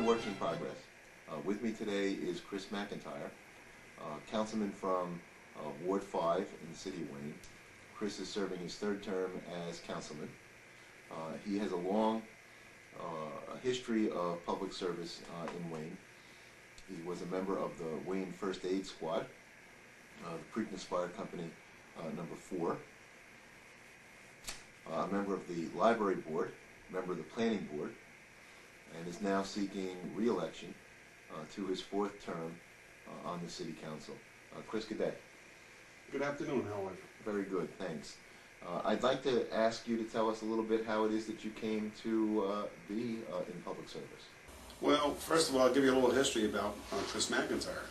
works in progress. With me today is Chris McIntyre, councilman from Ward 5 in the city of Wayne. Chris is serving his third term as councilman. He has a long history of public service in Wayne. He was a member of the Wayne First Aid Squad, the Preakness Fire Company number 4, a member of the Library Board, member of the Planning Board, and is now seeking re-election to his 4th term on the City Council. Chris, good day. Good afternoon, how are you? Very good, thanks. I'd like to ask you to tell us a little bit how it is that you came to be in public service. Well, first of all, I'll give you a little history about Chris McIntyre.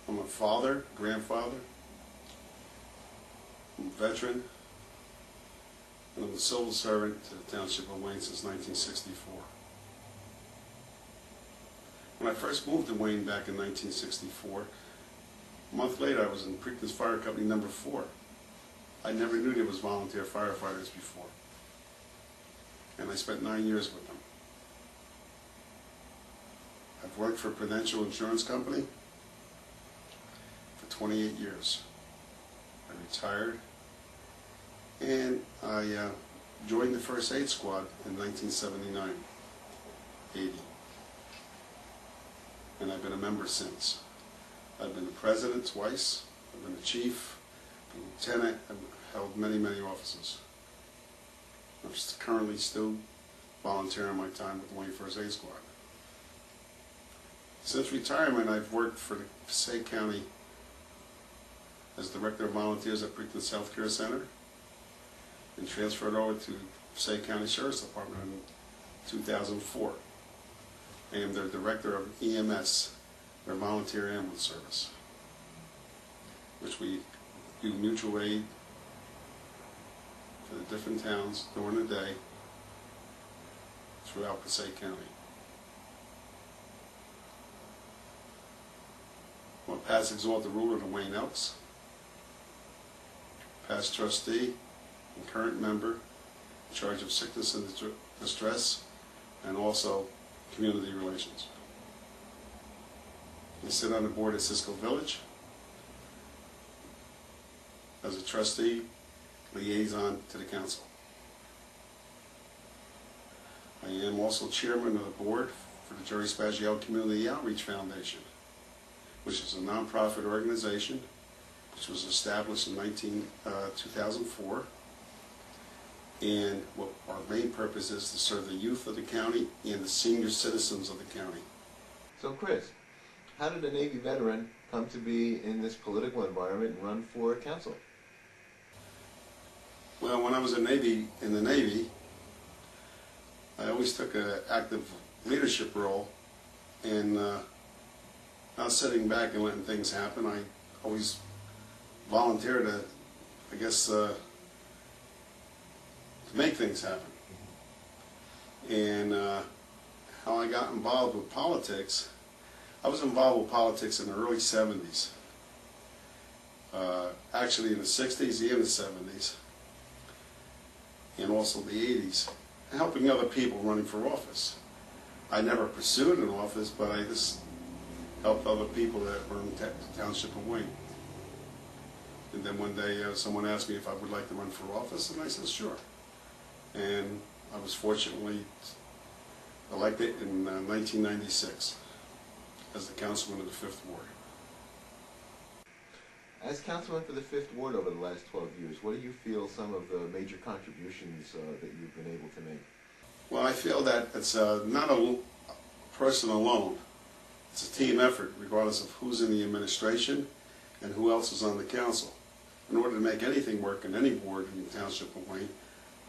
I'm a father, grandfather, I'm a veteran, and I'm a civil servant to the Township of Wayne since 1964. When I first moved to Wayne back in 1964, a month later I was in Preakness Fire Company number 4. I never knew there was volunteer firefighters before. And I spent 9 years with them. I've worked for Prudential Insurance Company for 28 years. I retired and I joined the First Aid Squad in 1979, 80. And I've been a member since. I've been the president twice, I've been a chief, a lieutenant, I've held many, many offices. I'm currently still volunteering my time with the Wayne First Aid Squad. Since retirement, I've worked for the Passaic County as Director of Volunteers at Preakness Healthcare Center and transferred over to Passaic County Sheriff's Department in 2004. I am their Director of EMS, their Volunteer Ambulance Service, which we do mutual aid to the different towns during the day throughout Passaic County. I'm a past exalted ruler of the Wayne Elks, past trustee and current member in charge of sickness and distress and also community relations. I sit on the board at Cisco Village as a trustee, liaison to the council. I am also chairman of the board for the Jerry Spagiel Community Outreach Foundation, which is a nonprofit organization which was established in 2004. And what our main purpose is to serve the youth of the county and the senior citizens of the county. So Chris, how did a Navy veteran come to be in this political environment and run for council? Well, when I was in the Navy, I always took an active leadership role, and not sitting back and letting things happen. I always volunteered to, I guess, to make things happen. And how I got involved with politics, I was involved with politics in the early 70s. Actually in the 60s and the 70s. And also the 80s. Helping other people running for office. I never pursued an office, but I just helped other people that were in the Township of Wayne. And then one day someone asked me if I would like to run for office, and I said sure. And I was fortunately elected in 1996 as the councilman of the 5th Ward. As councilman for the 5th Ward over the last 12 years, what do you feel some of the major contributions that you've been able to make? Well, I feel that it's not a person alone. It's a team effort, regardless of who's in the administration and who else is on the council. In order to make anything work in any ward in the Township of Wayne,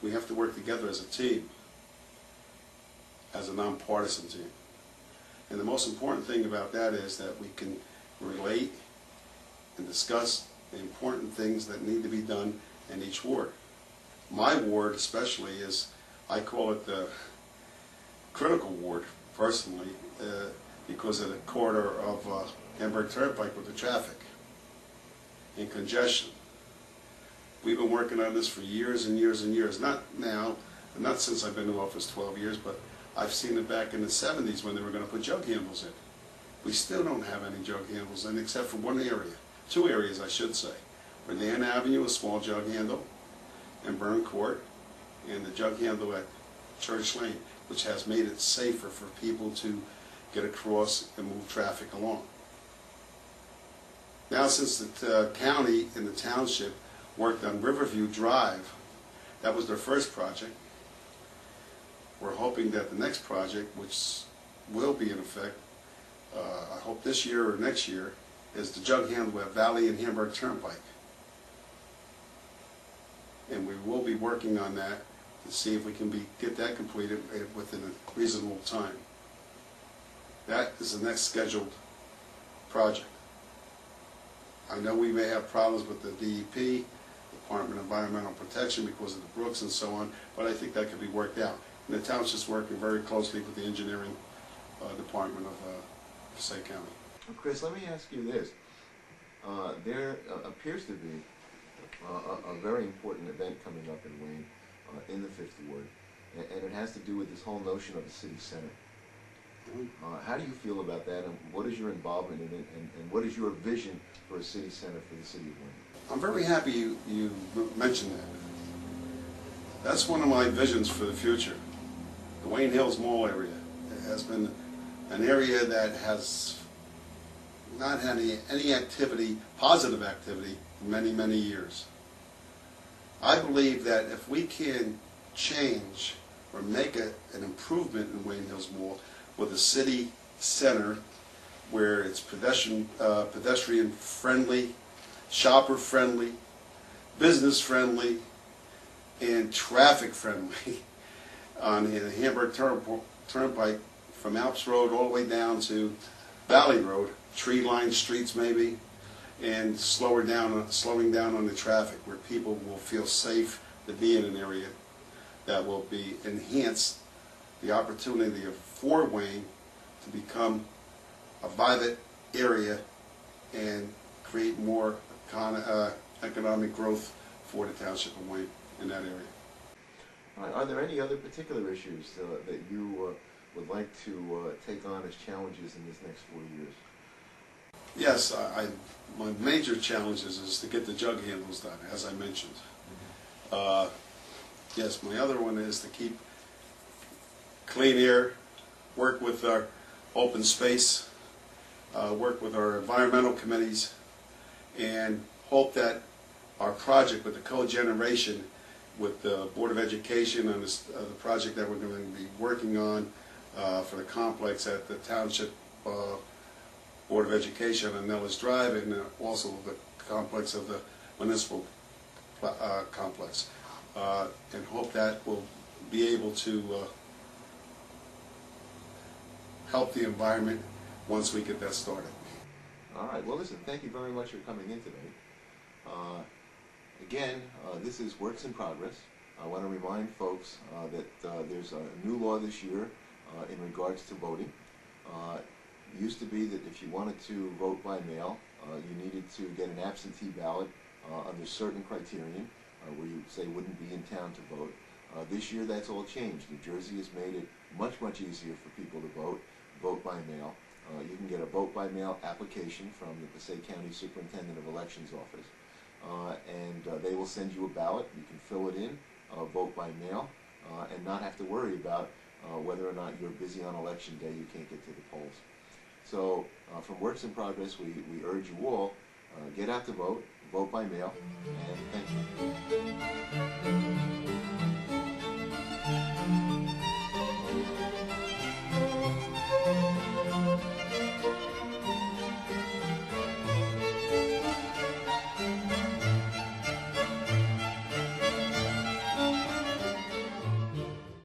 we have to work together as a team, as a nonpartisan team. And the most important thing about that is that we can relate and discuss the important things that need to be done in each ward. My ward especially is, I call it the critical ward, personally, because of the corridor of Hamburg Turnpike with the traffic and congestion. We've been working on this for years and years and years. Not now, and not since I've been in office 12 years, but I've seen it back in the 70s when they were going to put jug handles in. We still don't have any jug handles in except for one area, two areas I should say. Redan Avenue, a small jug handle, and Byrne Court, and the jug handle at Church Lane, which has made it safer for people to get across and move traffic along. Now, since the county and the township worked on Riverview Drive, that was their first project. We're hoping that the next project, which will be in effect, I hope this year or next year, is the jug handle at Valley and Hamburg Turnpike. And we will be working on that to see if we can get that completed within a reasonable time. That is the next scheduled project. I know we may have problems with the DEP, Department of Environmental Protection, because of the brooks and so on, but I think that could be worked out. And the township's working very closely with the engineering department of Passaic County. Well, Chris, let me ask you this. There appears to be a very important event coming up in Wayne, in the 5th Ward, and it has to do with this whole notion of a city center. How do you feel about that, and what is your involvement in it, and what is your vision for a city center for the city of Wayne? I'm very happy you mentioned that. That's one of my visions for the future. The Wayne Hills Mall area. It has been an area that has not had any activity, positive activity, in many, many years. I believe that if we can change or make an improvement in Wayne Hills Mall with a city center where it's pedestrian friendly, shopper friendly, business friendly, and traffic friendly on the Hamburg Turnpike from Alps Road all the way down to Valley Road, tree-lined streets maybe, and slowing down on the traffic where people will feel safe to be in an area that will be enhance the opportunity for Wayne to become a vibrant area and create more economic growth for the township of Wayne in that area. Are there any other particular issues that you would like to take on as challenges in this next 4 years? Yes, my major challenge is to get the jug handles done, as I mentioned. Yes, my other one is to keep clean air, work with our open space, work with our environmental committees, and hope that our project with the cogeneration with the Board of Education and the project that we're going to be working on for the complex at the Township Board of Education on Nellis Drive, and also the complex of the municipal complex, and hope that will be able to help the environment once we get that started. All right. Well, listen, thank you very much for coming in today. Again, this is Works in Progress. I want to remind folks that there's a new law this year in regards to voting. It used to be that if you wanted to vote by mail, you needed to get an absentee ballot under certain criterion, where you say wouldn't be in town to vote. This year that's all changed. New Jersey has made it much, much easier for people to vote by mail. You can get a vote by mail application from the Passaic County Superintendent of Elections office, and they will send you a ballot. You can fill it in, vote by mail, and not have to worry about whether or not you're busy on election day, you can't get to the polls. So from Works in Progress, we urge you all, get out to vote by mail, and thank you.